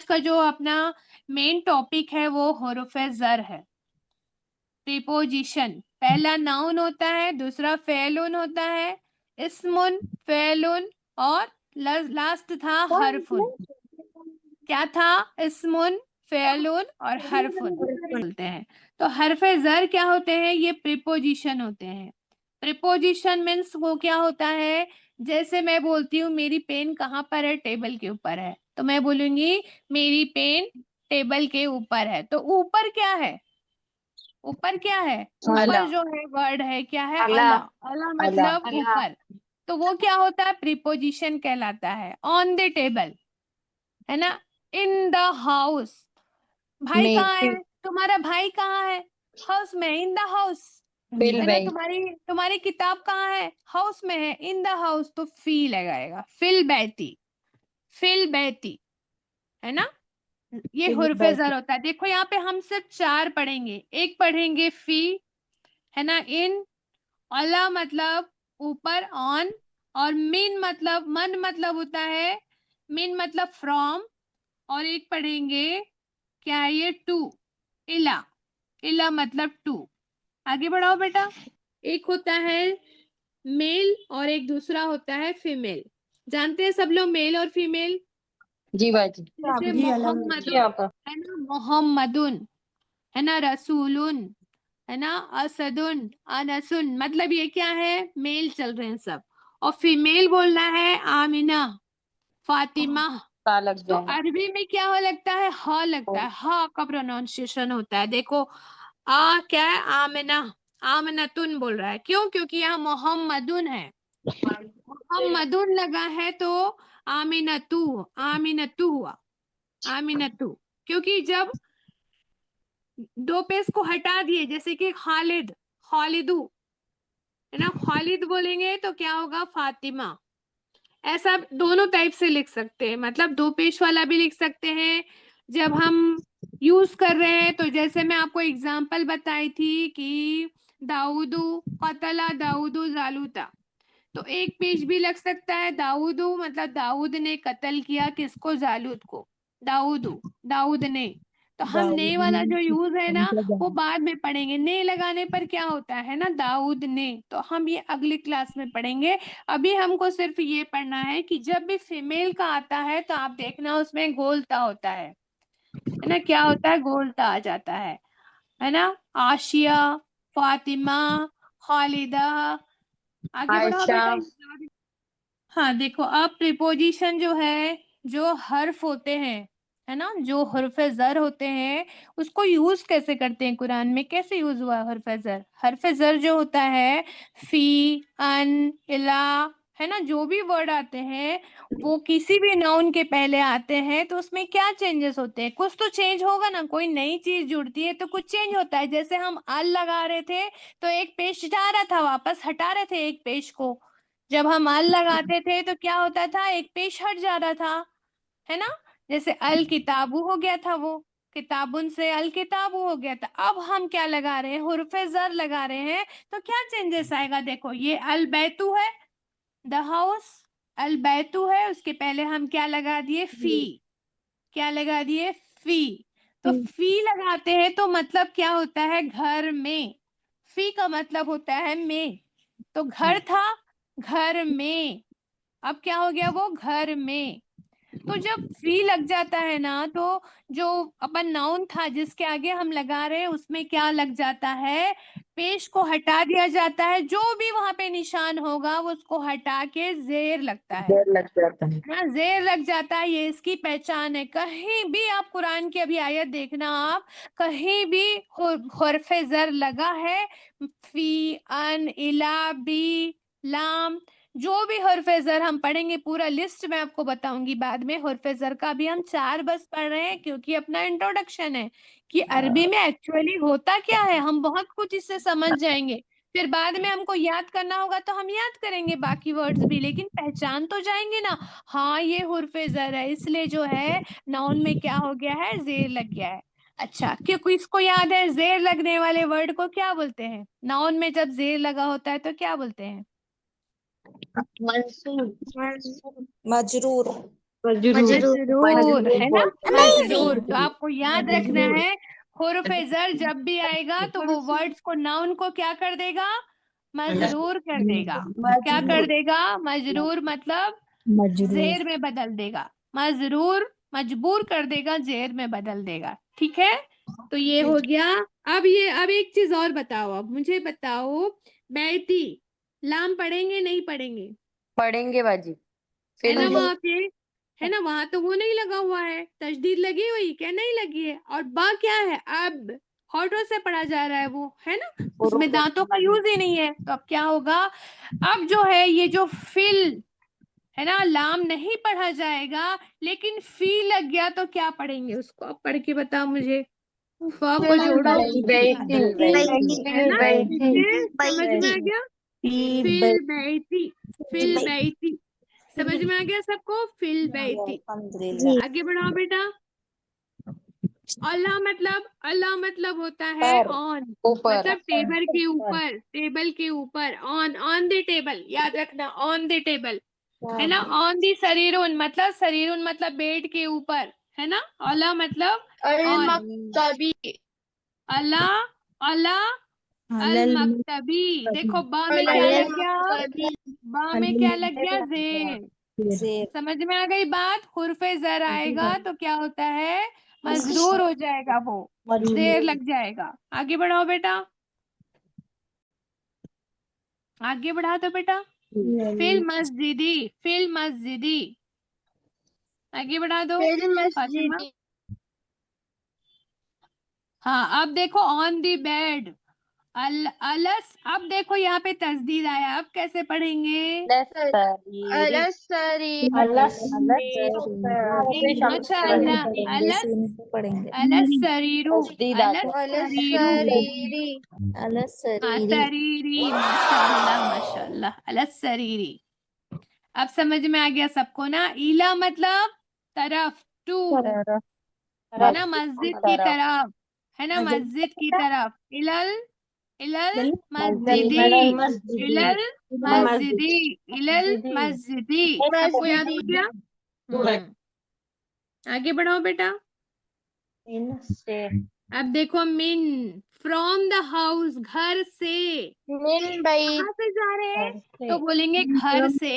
का जो अपना मेन टॉपिक है वो हुरूफ़े ज़र है। प्रीपोजिशन, पहला नाउन होता है, दूसरा फ़ेलुन होता है, इस्मुन, फ़ेलुन और लास्ट था हरफुन। क्या था? इस्मुन, फ़ेलुन और हरफुन बोलते हैं। तो हरफ़े ज़र क्या होते हैं? ये प्रीपोजिशन होते हैं। प्रीपोजिशन मीन्स वो क्या होता है, जैसे मैं बोलती हूँ मेरी पेन कहाँ पर है? टेबल के ऊपर है, तो मैं बोलूंगी मेरी पेन टेबल के ऊपर है। तो ऊपर क्या है? ऊपर क्या है? ऊपर जो है वर्ड है क्या है? अला। अला। अला मतलब ऊपर। तो वो क्या होता है? प्रीपोजिशन कहलाता है। ऑन द टेबल, है ना? इन द हाउस, भाई में कहाँ है? तुम्हारा भाई कहाँ है? हाउस में, इन द हाउस, फिल है ना? में तुम्हारी किताब कहाँ है? हाउस में है, इन द हाउस। तो फी लगाएगा, फिल बैती, फिल बैती, है ना? ये हुर्फे ज़र होता है। देखो यहाँ पे हम सिर्फ 4 पढ़ेंगे। एक पढ़ेंगे फी, है ना? इन, अला मतलब ऊपर, ऑन, और मिन मतलब, मन मतलब होता है, मिन मतलब फ्रॉम, और एक पढ़ेंगे क्या है ये? टू, इला, इला मतलब टू। आगे बढ़ाओ बेटा। एक होता है मेल और एक दूसरा होता है फीमेल। जानते हैं सब लोग मेल और फीमेल? जी बाजी। जैसे जी मोहम्मदुन, आपा। है ना? मोहम्मदुन, है ना? रसूलुन, है ना? असदुन, अनसुन, मतलब ये क्या है? मेल चल रहे हैं सब। और फीमेल बोलना है आमिना, फातिमा। ता लग तो जाएगा। अरबी में क्या हो लगता है? ह लगता है, ह का प्रोनाउंसिएशन होता है। देखो आ क्या है? आमिना, आमनतुन बोल रहा है। क्यों? क्योंकि यहाँ मोहम्मदुन है, मोहम्मदुन लगा है, तो आमिनतु, आमिनतु हुआ, आमिनतु। क्योंकि जब दो पेश को हटा दिए, जैसे कि खालिद, खालिदू, है ना? खालिद बोलेंगे तो क्या होगा? फातिमा। ऐसा दोनों टाइप से लिख सकते हैं, मतलब दो पेश वाला भी लिख सकते हैं। जब हम यूज कर रहे हैं, तो जैसे मैं आपको एग्जांपल बताई थी कि दाऊदू कतला, दाऊदू जालूता, तो एक पेज भी लग सकता है दाऊदू, मतलब दाऊद ने कत्ल किया किसको? जालूत को। दाऊदू, दाऊद ने। तो हम ने वाला जो यूज है ना, वो बाद में पढ़ेंगे। ने लगाने पर क्या होता है ना? दाऊद ने। तो हम ये अगली क्लास में पढ़ेंगे। अभी हमको सिर्फ ये पढ़ना है कि जब भी फीमेल का आता है तो आप देखना उसमें गोलता होता है ना? क्या होता है? गोलता आ जाता है ना? आशिया, फातिमा, खालिदा। आगे बढ़ाओ आयशा। बेटा। हाँ देखो, अब प्रीपोजिशन जो है, जो हर्फ होते हैं, है ना, जो हर्फे ज़र होते हैं, उसको यूज कैसे करते हैं कुरान में? कैसे यूज हुआ हर्फे ज़र? हर्फे ज़र जो होता है, फी, अन, इला, है ना, जो भी वर्ड आते हैं वो किसी भी नाउन के पहले आते हैं, तो उसमें क्या चेंजेस होते हैं? कुछ तो चेंज होगा ना, कोई नई चीज जुड़ती है तो कुछ चेंज होता है। जैसे हम अल लगा रहे थे तो एक पेश जा रहा था, वापस हटा रहे थे एक पेश को। जब हम अल लगाते थे तो क्या होता था? एक पेश हट जा रहा था, है ना? जैसे अल किताबू हो गया था, वो किताबुन से अल किताबू हो गया था। अब हम क्या लगा रहे हैं? हुर्फे ज़र लगा रहे हैं, तो क्या चेंजेस आएगा? देखो, ये अल बैतू है, द हाउस, अल बैतू है, उसके पहले हम क्या लगा दिए? फी। क्या लगा दिए? फी। तो फी लगाते हैं तो मतलब क्या होता है? घर में। फी का मतलब होता है में। तो घर था, घर में। अब क्या हो गया? वो घर में। तो जब फी लग जाता है ना, तो जो अपन नाउन था जिसके आगे हम लगा रहे हैं, उसमें क्या लग जाता है? पेश को हटा दिया जाता है। जो भी वहां पे निशान होगा वो उसको हटा के जेर लगता है देर लग जाता है। ना? जेर लग जाता है, ये इसकी पहचान है। कहीं भी आप कुरान की अभी आयत देखना, आप कहीं भी हर्फे जर लगा है, फी, अन, इला, बी, लाम, जो भी हर्फे जर हम पढ़ेंगे, पूरा लिस्ट मैं आपको बताऊंगी बाद में। हर्फे जर का भी हम 4 बस पढ़ रहे हैं क्योंकि अपना इंट्रोडक्शन है कि अरबी में एक्चुअली होता क्या है। हम बहुत कुछ इससे समझ जाएंगे, फिर बाद में हमको याद करना होगा तो हम याद करेंगे बाकी वर्ड्स भी, लेकिन पहचान तो जाएंगे ना। हाँ, ये हुर्फे जर है, इसलिए जो है नाउन में क्या हो गया है? जेर लग गया है। अच्छा, क्योंकि इसको याद है जेर लगने वाले वर्ड को क्या बोलते हैं? नाउन में जब जेर लगा होता है तो क्या बोलते हैं? मंसूर। मजरूर। मजरूर, है ना, मजरूर। तो जी आपको याद रखना है, हुर्फ ज़र जब भी आएगा तो वो वर्ड्स को, नाउन को क्या कर देगा, मजरूर कर देगा। क्या कर देगा, मजरूर मतलब जेर में बदल देगा, मजरूर मजबूर कर देगा, जेर में बदल देगा। ठीक है, तो ये हो गया। अब एक चीज और बताओ, अब मुझे बताओ, बैती लाम पढ़ेंगे नहीं पढ़ेंगे, पढ़ेंगे बाजी। है फिर ना वहां पे, है ना, वहां तो वो नहीं लगा हुआ है, तशदीद लगी हुई क्या, नहीं लगी है, और बा क्या है, अब होठों से पढ़ा जा रहा है वो, है ना, उसमें दांतों का यूज ही नहीं है। तो अब क्या होगा, अब जो है ये जो फिल है ना, लाम नहीं पढ़ा जाएगा, लेकिन फी लग गया तो क्या पढ़ेंगे उसको, अब पढ़ के बताओ मुझे। फ को जोड़ो, है ना, इससे समझ में आ गया, फिल बैती, फिल बैती, समझ में आ गया सबको, फिल बैती। आगे बढ़ाओ बेटा। अल्लाह मतलब होता है ऑन, ऊपर मतलब टेबल के ऊपर, टेबल के ऊपर, ऑन द टेबल, याद रखना, ऑन द टेबल, है ना। ऑन दी शरीरुन मतलब बेड के ऊपर, है ना। अला मतलब ऑन, अला, अला अल मकतबी। देखो बा में क्या लग गया, बा में क्या लग गया, जेर। समझ में आ गई बात, हुर्फे जर आएगा तो क्या होता है, मजरूर हो जाएगा वो, जेर लग जाएगा। आगे बढ़ाओ बेटा, आगे बढ़ा दो बेटा। फिल मस्जिदी, फिल मस्जिदी, आगे बढ़ा दो फातिमा। हाँ, अब देखो ऑन दी बेड, अलस, अब देखो यहाँ पे तस्दीद आया, अब कैसे पढ़ेंगे, माशाअल्लाह, अलस, अलस सरीरू, अलस सरीरू, हाँ सरीरी, माशाअल्लाह माशाअल्लाह, अलस सरीरी। अब समझ में आ गया सबको ना। इला मतलब तरफ, टू, है ना, मस्जिद की तरफ, है ना, मस्जिद की तरफ, इलल, इलल मस्जिदी, इलल मस्जिदी, इलल मस्जिदी। सबको याद हो गया। आगे बढ़ाओ बेटा। अब देखो, मिन, फ्रॉम द हाउस, घर से, कहाँ से जा रहे हैं, तो बोलेंगे घर से।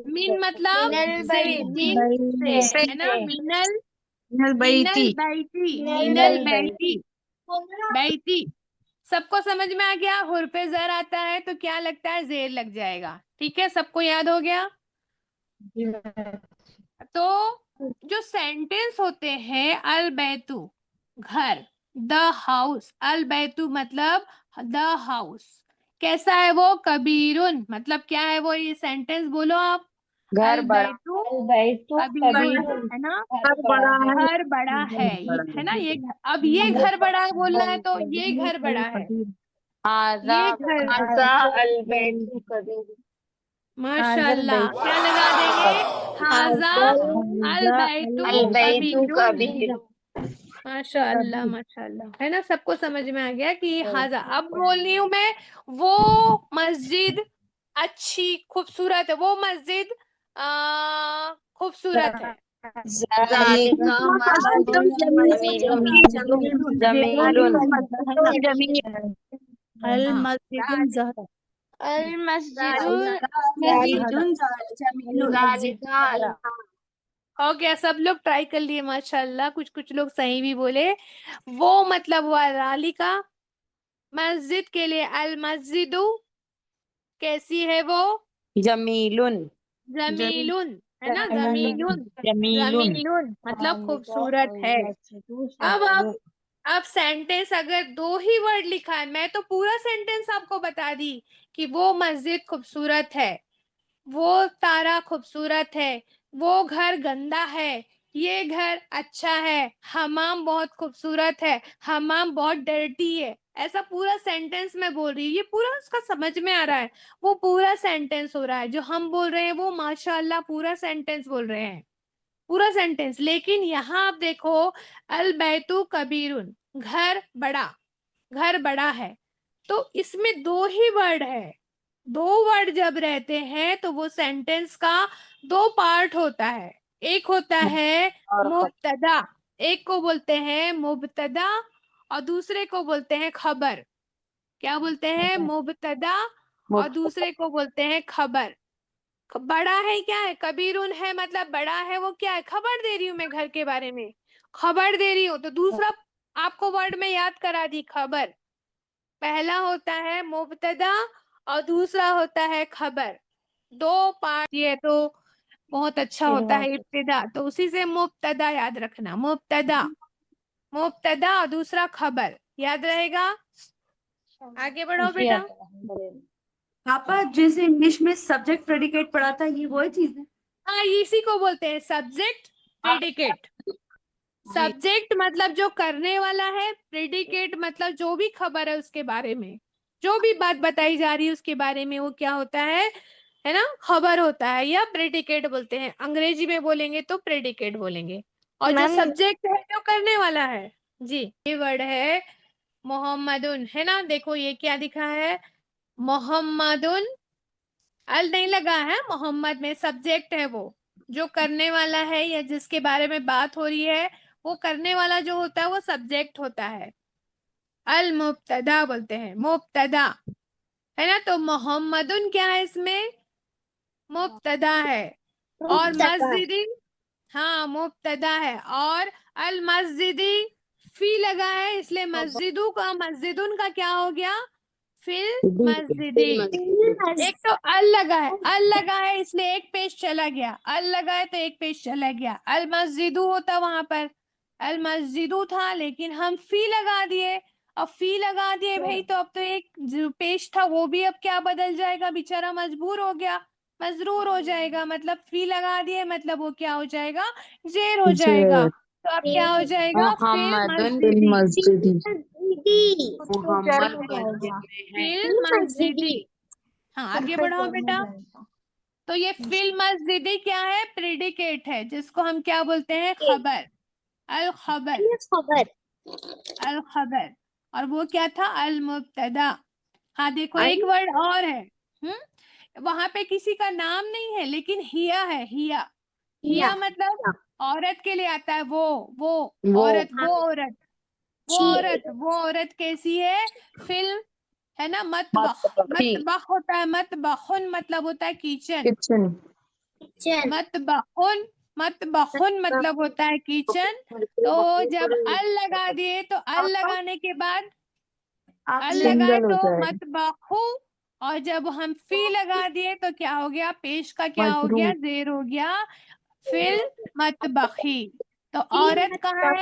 मिन मतलब से, मिन से, है ना, मिनल, मिनल बैती, मिनल बैती, बैती। सबको समझ में आ गया, हुर्फे जर आता है तो क्या लगता है, जेर लग जाएगा। ठीक है, सबको याद हो गया। तो जो सेंटेंस होते हैं, अल बैतू घर, द हाउस, अल बैतू मतलब द हाउस, कैसा है वो, कबीरुन मतलब क्या है वो, ये सेंटेंस बोलो आप, घर अल बड़ा, बैतू कबीरुन, है ना, घर बड़ा है ना, ये अब ये घर बड़ा है बोलना है तो ये घर बड़ा है, आजा ये घर, माशाल्लाह, क्या लगा देंगे, हाजा अल बैतू कबीरुन, माशाल्लाह माशाल्लाह, है ना, सबको समझ में आ गया कि हाजा। अब बोल रही हूँ मैं, वो मस्जिद अच्छी खूबसूरत है, वो मस्जिद खूबसूरत है, जमीलुन, हाँ, हो गया, सब लोग ट्राई कर लिए माशाल्लाह, कुछ कुछ लोग सही भी बोले। वो मतलब हुआ राली का, मस्जिद के लिए अल मस्जिदु, कैसी है वो, जमीलुन, जमीलुन, है ना, जमीलुन, जमीलुन मतलब खूबसूरत है। अब सेंटेंस अगर दो ही वर्ड लिखा है, मैं तो पूरा सेंटेंस आपको बता दी कि वो मस्जिद खूबसूरत है, वो तारा खूबसूरत है, वो घर गंदा है, ये घर अच्छा है, हमाम बहुत खूबसूरत है, हमाम बहुत डर्टी है, ऐसा पूरा सेंटेंस मैं बोल रही हूँ, ये पूरा उसका समझ में आ रहा है, वो पूरा सेंटेंस हो रहा है, जो हम बोल रहे हैं वो माशाअल्लाह पूरा सेंटेंस बोल रहे हैं, पूरा सेंटेंस। लेकिन यहाँ आप देखो, अल बैतु कबीरुन, घर बड़ा, घर बड़ा है, तो इसमें दो ही वर्ड है, दो वर्ड जब रहते हैं तो वो सेंटेंस का दो पार्ट होता है, एक होता है और मुब्तदा, एक को बोलते हैं मुब्तदा और दूसरे को बोलते हैं खबर। क्या बोलते हैं? मुब्तदा और दूसरे को बोलते हैं खबर। बड़ा है क्या है? कबीरुन है मतलब बड़ा है, वो क्या है? खबर दे रही हूँ मैं घर के बारे में, खबर दे रही हूँ। तो दूसरा आपको वर्ड में याद करा दी, खबर। पहला होता है मुब्तदा और दूसरा होता है खबर। दो पार्ट ये तो बहुत अच्छा होता है इब्तिदा, तो उसी से मुब्तदा याद रखना। मुब्तदा, मुब्तदा और दूसरा खबर, याद रहेगा। आगे बढ़ो बेटा। पापा जैसे इंग्लिश में सब्जेक्ट प्रेडिकेट पढ़ा था, ये वही चीज है? हाँ, इसी को बोलते हैं सब्जेक्ट प्रेडिकेट। सब्जेक्ट मतलब जो करने वाला है, प्रेडिकेट मतलब जो भी खबर है उसके बारे में, जो भी बात बताई जा रही है उसके बारे में, वो क्या होता है ना, खबर होता है, या प्रेडिकेट बोलते हैं। अंग्रेजी में बोलेंगे तो प्रेडिकेट बोलेंगे। और जो सब्जेक्ट है जो करने वाला है, जी, ये वर्ड है मोहम्मदुन, है ना। देखो ये क्या दिखा है, मोहम्मदुन, अल नहीं लगा है, मोहम्मद में सब्जेक्ट है, वो जो करने वाला है या जिसके बारे में बात हो रही है, वो करने वाला जो होता है वो सब्जेक्ट होता है। अल मुब्तदा बोलते हैं, मुब्तदा, है ना। तो मोहम्मदुन क्या है इसमें? मुब्तदा है। और मस्जिदी, हाँ मुब्तदा है। और अल मस्जिदी फी लगा है, इसलिए मस्जिदू का, मस्जिदुन का क्या हो गया? फिल मस्जिदी। एक तो अल लगा है, अल लगा है इसलिए एक पेज चला गया, अल लगा है तो एक पेज चला गया। अल मस्जिदू होता वहां पर, अल मस्जिदू था, लेकिन हम फी लगा दिए। अब फी लगा दिए भाई, तो अब तो एक जो पेज था वो भी अब क्या बदल जाएगा, बेचारा मजबूर हो गया, मजरूर हो जाएगा। मतलब फी लगा दिए मतलब वो क्या हो जाएगा? जेर हो जाएगा। तो अब क्या हो जाएगा? फिल मोहम्मदुन मस्जिदी, मोहम्मद मस्जिद में है। फिल मस्जिदी। हाँ आगे बढ़ाओ बेटा। तो ये फिल मस्जिदी क्या है? प्रेडिकेट है, जिसको हम क्या बोलते हैं? खबर, अल खबर, अल खबर। और वो क्या था? अल मुब्तदा। हाँ देखो एक वर्ड और है, वहां पे किसी का नाम नहीं है लेकिन हिया है, हिया। हिया मतलब औरत के लिए आता है, वो वो औरत, वो औरत, वो औरत, वो औरत कैसी है? फिल्म, है ना। मतबख, मतबखी, मतबख होता है, मतबखुन मतलब होता है किचन। किचन, मतबखुन, मतबखुन मतलब होता है किचन। तो जब अल लगा दिए तो अल लगाने के बाद, अल लगाए सिंगल हो तो जाएगा, मतबखु, और जब हम फी लगा दिए तो क्या हो गया? पेश का क्या हो गया? मजरूर, जेर हो गया, फिल मतबखी। तो औरत कहाँ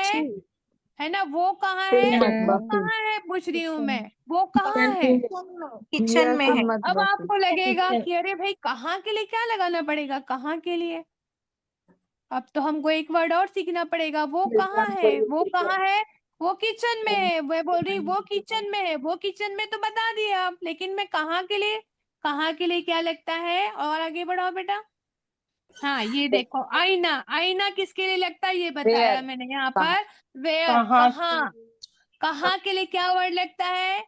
है ना, वो कहाँ फिर है? वो मतबखी, कहाँ है पूछ रही हूँ मैं, वो कहाँ है? किचन में फिर है। अब मतबखी, आपको लगेगा कि अरे भाई कहाँ के लिए क्या लगाना पड़ेगा, कहाँ के लिए? अब तो हमको एक वर्ड और सीखना पड़ेगा। वो कहाँ है, वो कहाँ है? वो किचन में है। मैं बोल रही वो किचन में है, वो किचन में तो बता दिए आप, लेकिन मैं कहाँ के लिए, कहाँ के लिए क्या लगता है? और आगे बढ़ाओ बेटा। हाँ ये देखो, आईना, आईना किसके लिए लगता है ये बताया वेयर, मैंने यहाँ कहाँ, पर। वेयर, कहाँ, कहाँ के लिए क्या वर्ड लगता है?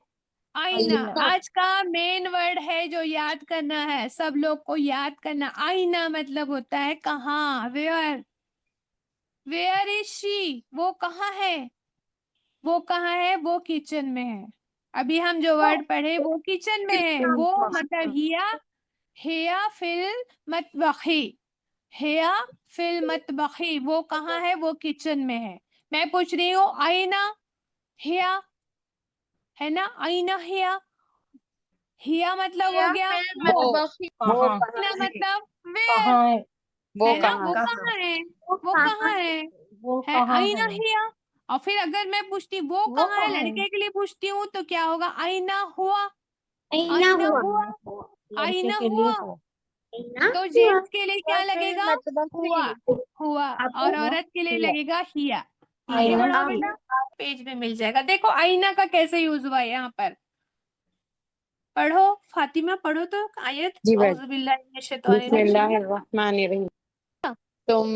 आईना। आज का मेन वर्ड है जो याद करना है, सब लोग को याद करना। आईना मतलब होता है कहाँ, वेयर। वेयर इज शी, वो कहाँ है? वो कहाँ है? वो किचन में है। अभी हम जो वर्ड पढ़े वो किचन में है, वो मतलब हिया, हिया फिल मतबखी, हिया फिल मतबखी, वो कहाँ है? वो किचन में है। मैं पूछ रही हूँ आईना, हिया, है ना, आईना हिया, हिया मतलब हो गया वो वो ना, कहाँ है, मतलब वेयर, वो है ना, कहाँ वो है, कहाँ है? वो कहाँ है आईना हिया। और फिर अगर मैं पूछती वो कहाँ है, लड़के के लिए पूछती हूँ तो क्या होगा? आईना हुआ, आईना हुआ, आईना हुआ। तो जेंट्स के लिए क्या लगेगा? हुआ, हुआ। और औरत के लिए लगेगा हिया। आगे बढ़ाओ बेटा, पेज में मिल जाएगा। देखो आईना का कैसे यूज हुआ है यहाँ पर, पढ़ो फातिमा, पढ़ो तो आयत, जी बैठ, औज़ुबिल्लाहि मिनश शैतानिर रजीम। बिस्मिल्लाहिर्रहमानिर्रहीम। तुम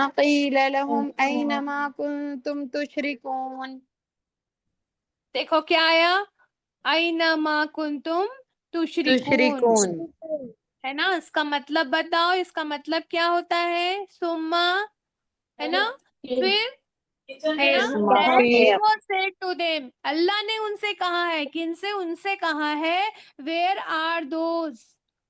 क़ील लहुम ऐन मा कुन्तुम तुशरिकून, देखो क्या आया? आईना मा कुंतुम तुशरिकून, तुशरिकून, है ना, इसका मतलब बताओ, इसका मतलब क्या होता है? सुम्मा, है ना, फिर, है ना, then he फिर was said to them, अल्लाह ने उनसे कहा है, किनसे? उनसे कहा है, where are those,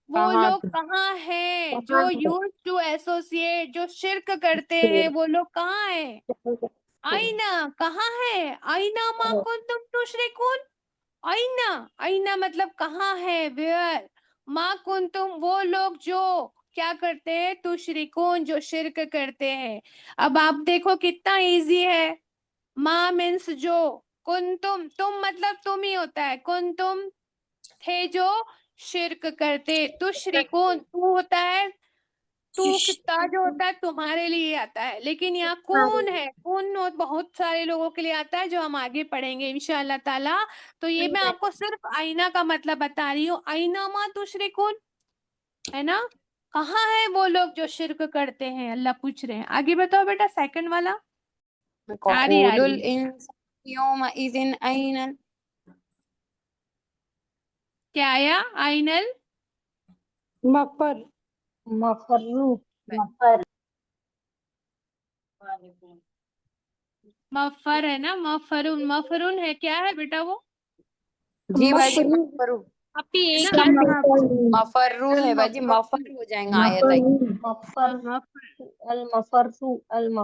वो कहाँ लोग कहाँ हैं जो used to associate, जो शिर्क करते हैं, वो लोग कहाँ हैं? आईना, कहाँ है? आईना मा कुंतुम तुशरिकून, आईना, आईना मतलब कहाँ है, वेयर, मा कुंतुम वो लोग जो क्या करते हैं, तुशरिकून जो शिर्क करते हैं। अब आप देखो कितना इजी है, मा मीन्स जो, कुंतुम तुम मतलब तुम ही होता है, कुंतुम थे जो शिर्क करते, तुशरिकून तू होता है, तू कितना जो होता है तुम्हारे लिए आता है, लेकिन यहाँ कौन है, कौन बहुत सारे लोगों के लिए आता है, जो हम आगे पढ़ेंगे इंशाअल्लाह ताला। तो ये मैं आपको सिर्फ आईना का मतलब बता रही हूँ, आईना मा तुशरिकून, है ना, कहाँ है वो लोग जो शिर्क करते हैं, अल्लाह पूछ रहे हैं। आगे बताओ बेटा, सेकंड वाला आ रही आ यक़ूलुल रही इंसान यौमइज़िन अयनल क्या आया? आइनल मफर मफरू मफर है ना, मफरून, मफरून है, क्या है बेटा वो? जी बाजी मफरू है ना, अल मफरू है बाजी, मफर हो जाएगा आयत आई। हाँ, मफर। अल-मफर।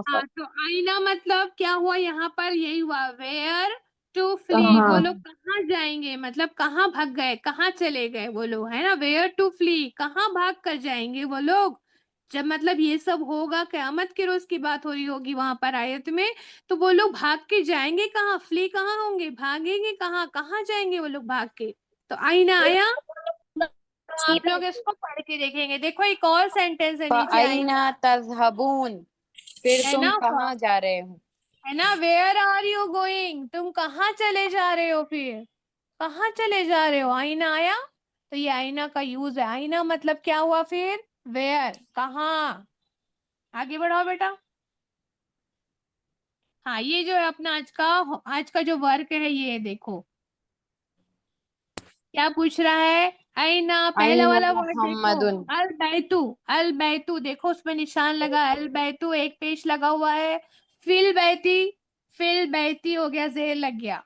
हाँ, तो आईना मतलब क्या हुआ यहाँ पर? यही हुआ, वेयर टू फ्ली, वो लोग कहाँ जाएंगे, मतलब कहाँ भाग गए, कहाँ चले गए वो लोग, है ना, वेयर टू फ्ली, कहाँ भाग कर जाएंगे वो लोग। जब मतलब ये सब होगा, क़यामत के रोज की बात हो रही होगी वहां पर आयत में, तो वो लोग भाग के जाएंगे कहाँ, फ्ली कहाँ होंगे, भागेंगे कहाँ, कहाँ जाएंगे वो लोग भाग के। तो आईना आया, तो आप लोग इसको पढ़ के देखेंगे। देखो एक और सेंटेंस है नीचे आईना, फ़अयना तज़हबून, फिर है तुम ना, कहाँ जा रहे हो? है ना, वेयर आर यू गोइंग, तुम कहाँ चले जा रहे हो, फिर कहाँ चले जा रहे हो, आईना आया। तो ये आईना का यूज है, आईना मतलब क्या हुआ फिर, वेयर, कहाँ। आगे बढ़ाओ बेटा। हाँ, ये जो है अपना आज का जो वर्क है, ये देखो क्या पूछ रहा है, आईना, पहला अयना वाला वर्ड देखो, मुहम्मदुन, अल बैतू, अल बैतू देखो उसमें निशान लगा, अल बैतू एक पेश लगा हुआ है, फिल बैती, फिल बैती हो गया, जेर लग गया,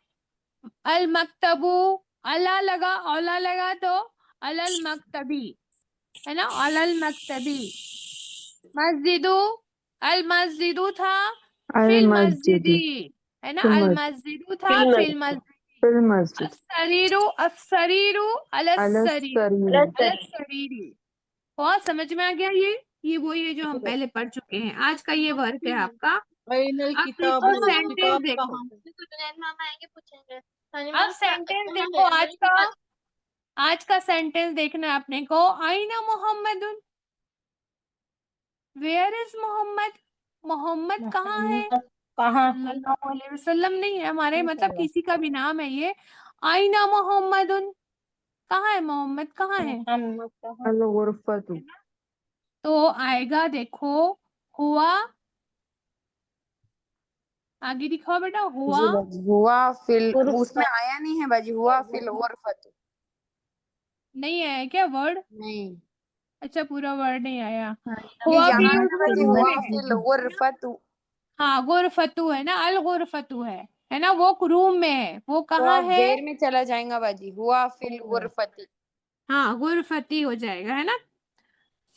अल मकतबू, अला लगा, औला लगा तो अलल मकतबी, है ना, अलल मकतबी, मस्जिदू, अल मस्जिदू था, फिल मस्जिदी, है ना, अल मस्जिदू था, फिल मस्जिदी, अस्सरीरु, अस्सरीरु, अलस्सरीरी, अलस्सरीरी। बहुत समझ में आ गया ये वही है जो हम पहले पढ़ चुके हैं। आज का ये वर्क है आपका। अयनल अब किताब, देखो सेंटेंस किताब देखो, कहाँ अब सेंटेंस देखो आज का सेंटेंस देखना है अपने को, आईना मोहम्मदुन, वेयर इज मोहम्मद, मोहम्मद कहाँ है, सल्लल्लाहु अलैहि वसल्लम नहीं है हमारे, मतलब किसी का भी नाम है ये, आईना मोहम्मदुन, कहाँ है मोहम्मद, कहाँ है, अल-गुरफतु, तो आएगा देखो, हुआ, आगे दिखाओ बेटा, हुआ, जी बाजी, हुआ फिल, उसमें आया नहीं है बाजी, हुआ फिल गुरफतु, नहीं है क्या वर्ड? नहीं, अच्छा, पूरा वर्ड नहीं आया, जी हुआ भी यहाँ है उसको बाजी, रूम हुआ में है, फिल गुरफतु। हाँ, गुरफतु है ना, अल गुरफतु है ना, वो रूम में है, वो तो कहाँ अब है, देर में चला जाएगा बाजी, हुआ फिल गुरफती। हाँ, गुरफती हो जाएगा, है ना,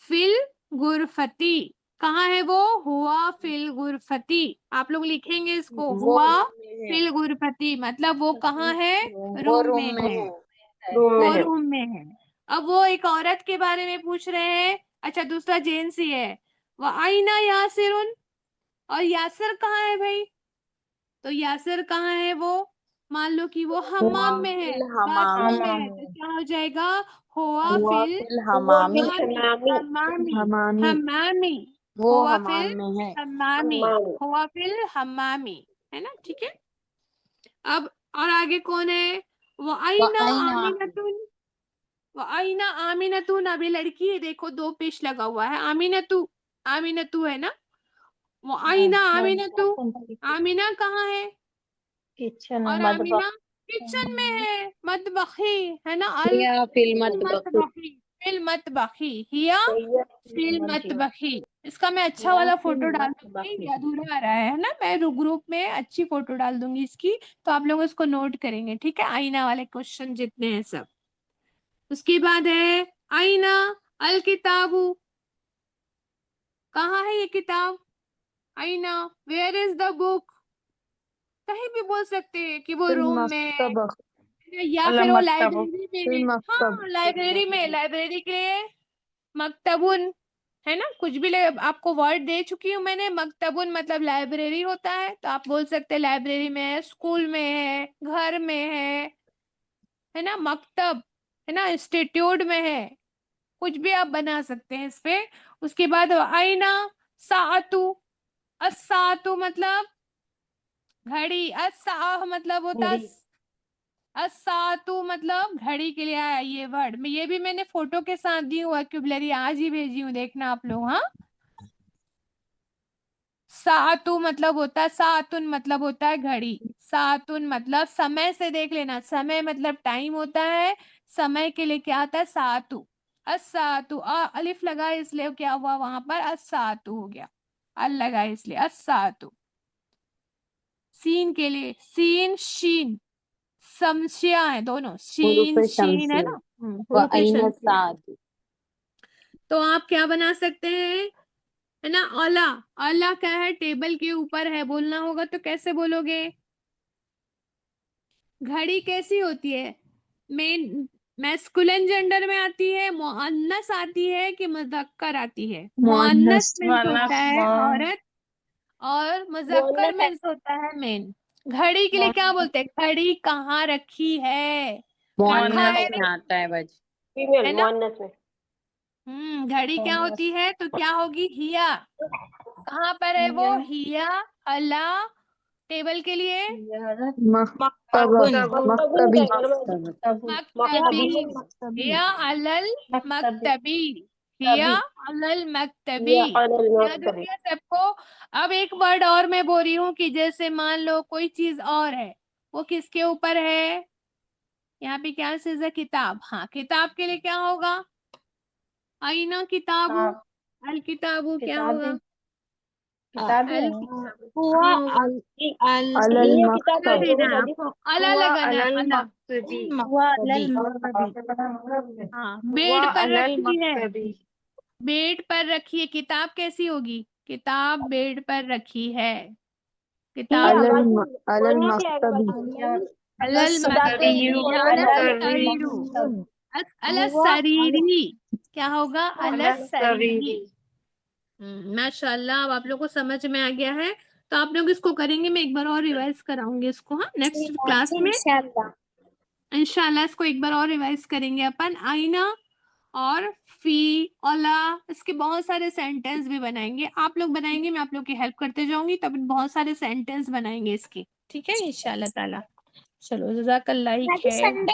फिल गुरफती, कहाँ है वो, हुआ फिल गुरफती, आप लोग लिखेंगे इसको, वो हुआ रूम में है, फिल गुरफती, मतलब वो कहाँ है, वो रूम रूम में में है, है। वो रूम में है। अब वो एक औरत के बारे में पूछ रहे हैं, अच्छा दूसरा जेंट्स ही है, वह आईना यासिरुन, और यासिर कहाँ है भाई, तो यासिर कहाँ है वो, मान लो कि वो हुआ हम्माम में है, फिल बाथरूम हमामी, में है, तो क्या हो जाएगा, हुआ हुआ फिल फिल हमामी, हम्मामी, हम्मामी, वो हुआ फिल हमाम में है। हम्मामी, हुआ फिल हम्मामी, है ना, ठीक है। अब और आगे कौन है, वो आईना वअइना, आमिनतुन, वो आईना आमिनतुन, अभी लड़की है देखो, दो पेश लगा हुआ है, आमिनतु, आमिनतु है ना, वो आईना आमिनतु, आमिना कहाँ है, किचन और मदबख आमीना किचन में है, मतबखी, है ना, अल या फिल मतबख, मतबखी, फिल मतबखी, हिया फिल मतबखी। इसका मैं अच्छा वाला फोटो डाल दूंगी, ये अधूरा आ रहा है ना, मैं ग्रुप में अच्छी फोटो डाल दूंगी इसकी, तो आप लोग इसको नोट करेंगे, ठीक है। आईना वाले क्वेश्चन जितने हैं सब। उसके बाद है आईना अल किताबू, कहाँ है ये किताब? आईना वेयर इज द बुक, कहीं भी बोल सकते हैं कि वो रूम में या फिर वो लाइब्रेरी में है। हाँ लाइब्रेरी में, लाइब्रेरी के लिए मकतबुन है ना, कुछ भी आपको वर्ड दे चुकी हूँ मैंने। मकतबुन मतलब लाइब्रेरी होता है, तो आप बोल सकते हैं लाइब्रेरी में है, स्कूल में है, घर में है ना। मकतब है ना, इंस्टीट्यूट में है, कुछ भी आप बना सकते हैं इस पे। उसके बाद आईना सातु, अस्सातु मतलब घड़ी, अस्साह मतलब होता, अस्सातु मतलब घड़ी के लिए आया ये वर्ड। ये भी मैंने फोटो के साथ दी हूँ, वोकैबुलरी आज ही भेजी हूँ, देखना आप लोग। हाँ, सातु मतलब होता है, सातुन मतलब होता है घड़ी, सातुन मतलब समय से देख लेना, समय मतलब टाइम होता है, समय के लिए क्या आता है सातु। अस्सातु अलिफ लगा इसलिए क्या हुआ वहां पर, अस्सातु हो गया, अल लगा इसलिए अस्सातु। सीन के लिए सीन शीन, समशिया है दोनों, शीन शीन है ना, हुरूफ शमसिया। तो आप क्या बना सकते हैं, है ना। औला, औला क्या है, टेबल के ऊपर है, बोलना होगा तो कैसे बोलोगे? घड़ी कैसी होती है, मेन मैस्कुलिन जेंडर में आती है, मुअन्नस आती है कि मुज़क्कर आती है? मुअन्नस मीन्स होता है औरत, और मुज़क्कर मीन्स होता है मेन। घड़ी के लिए क्या बोलते हैं, घड़ी कहाँ रखी है, रखा है में आता है बाजी। है ना। घड़ी क्या होती है, तो क्या होगी, हिया। कहाँ पर है वो, हिया अला, टेबल के लिए मक्तबी, हिया अलल मक्तबी, हिया अलल मक्तबी। याद हो गया सबको। अब एक वर्ड और मैं बोल रही हूँ कि जैसे मान लो कोई चीज और है, वो किसके ऊपर है, यहाँ पे क्या चीज है, किताब। हाँ, किताब के लिए क्या होगा, आईना किताबू, अल किताबू क्या होगा, अल हाँ होगा, अला देना है आपको, अला लगाना है, अला। हाँ, बेड पर रखी है, बेड पर रखी है, किताब कैसी होगी, किताब बेड पर रखी है, किताब अलल मक्तबी या अलल सरीरू, अलल सरीरी क्या होगा, अलल सरीरी। माशाल्लाह, अब आप लोग को समझ में आ गया है, तो आप लोग इसको करेंगे, मैं एक बार और रिवाइज कराऊंगी इसको, हाँ, नेक्स्ट क्लास में इंशाल्लाह इसको एक बार और रिवाइज करेंगे अपन। आईना और फी ओला, इसके बहुत सारे सेंटेंस भी बनाएंगे, आप लोग बनाएंगे, मैं आप लोग की हेल्प करते जाऊंगी, तब बहुत सारे सेंटेंस बनाएंगे इसके, ठीक है इंशाल्लाह ताला। चलो जज़ाकल्लाह खैर।